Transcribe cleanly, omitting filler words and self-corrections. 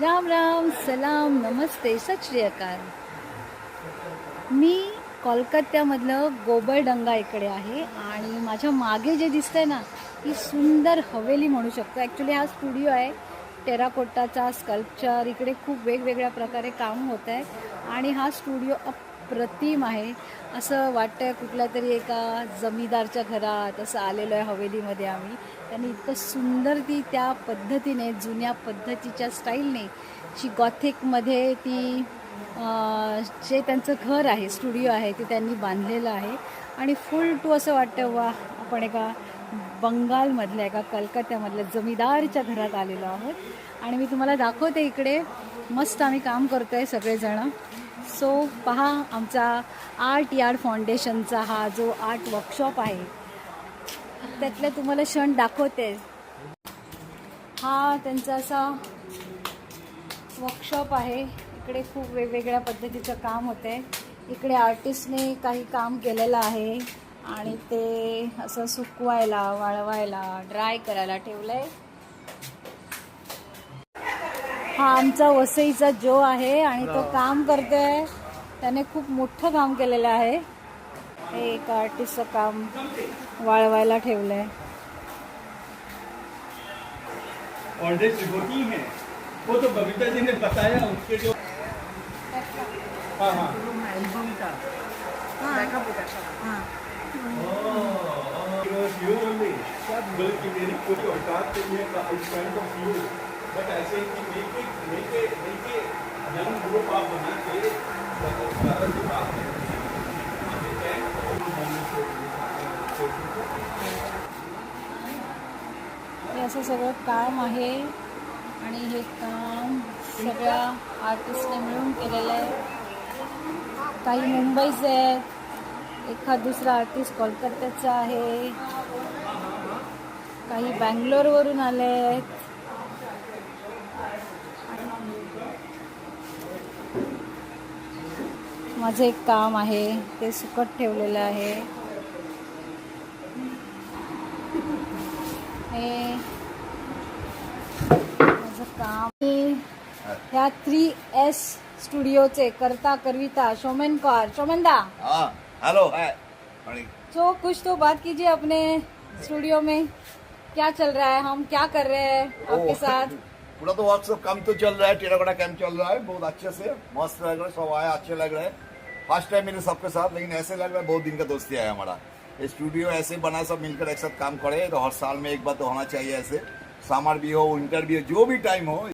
राम राम, सलाम, नमस्ते, सत श्री अकाल. मी कोलकात्यामधलं गोबरडंगा इकडे आहे आणि माझ्या मागे जे दिसतंय ना, ही सुंदर हवेली म्हणू शकतो. ॲक्च्युली हा स्टुडिओ आहे टेराकोटाचा स्कल्पचर. इकडे खूप वेगवेगळ्या प्रकारे काम होत आहे आणि हा स्टुडिओ अप्रतिम आहे. असं वाटतंय कुठल्या तरी एका जमीदारच्या घरात असं आलेलो आहे हवेलीमध्ये आम्ही. त्यांनी इतकं सुंदर ती त्या पद्धतीने जुन्या पद्धतीच्या स्टाईलने जी गॉथिकमध्ये ती जे त्यांचं घर आहे, स्टुडिओ आहे, ते त्यांनी बांधलेलं आहे आणि फुल टू असं वाटतं वा आपण एका बंगालमधल्या एका कलकत्त्यामधल्या जमीदारच्या घरात आलेलो आहोत. आणि मी तुम्हाला दाखवते इकडे मस्त आम्ही काम करतो आहे सगळेजणं. सो पहा आमचा आर्ट यार्ड फाउंडेशनचा हा जो आर्ट वर्कशॉप आहे त्यातलं तुम्हाला क्षण दाखवते. हा त्यांचा असा वर्कशॉप आहे. इकडे खूप वेगवेगळ्या पद्धतीचं काम होतं आहे. इकडे आर्टिस्टने काही काम केलेलं आहे आणि ते असं सुकवायला, वाळवायला, ड्राय करायला ठेवलं आहे. हा आमचा वसईचा जो आहे आणि तो काम करतोय. त्याने खूप मोठं काम केलेलं आहे. हे एक आर्टिस्टचं काम वाळवायला ठेवलं आहे. वो तो बबीता जी ने बताया उसके जो हाँ हाँ एल्बम का बैकअप होता है. यू ओनली बल्कि मेरी कोई औकात नहीं है का इस काइंड ऑफ यू बट ऐसे कि make यंग ग्रुप आप बना के ज़्यादा से बात है. हे असं सगळं काम आहे आणि हे काम सगळ्या आर्टिस्टने मिळून केलेलं आहे. काही मुंबईचे आहेत, एखाद दुसरा आर्टिस्ट कोलकात्याचा आहे, काही बँगलोरवरून आले आहेत. माझं एक काम आहे ते सुकत ठेवलेलं आहे. हे माझं काम ह्या 3S स्टुडिओचे करता करविता शोमनदा. हाँ हेलो है. तो कुछ तो बात कीजिए अपने स्टूडियो में क्या चल रहा है, हम क्या कर रहे हैं आपके साथ. पूरा तो वर्कशॉप काम तो चल रहा है, टेराकोटा कैंप चल रहा है बहुत अच्छे से. मस्त लग रहा है, सब आया अच्छे लग रहे हैं. फर्स्ट टाइम मेरे सबके साथ, लेकिन ऐसे लग रहा है बहुत दिन का दोस्ती है हमारा. ये स्टूडियो ऐसे बना, सब मिलकर एक साथ काम करे तो हर साल में एक बार तो होना चाहिए. ऐसे समर भी हो, विंटर भी हो, जो भी टाइम हो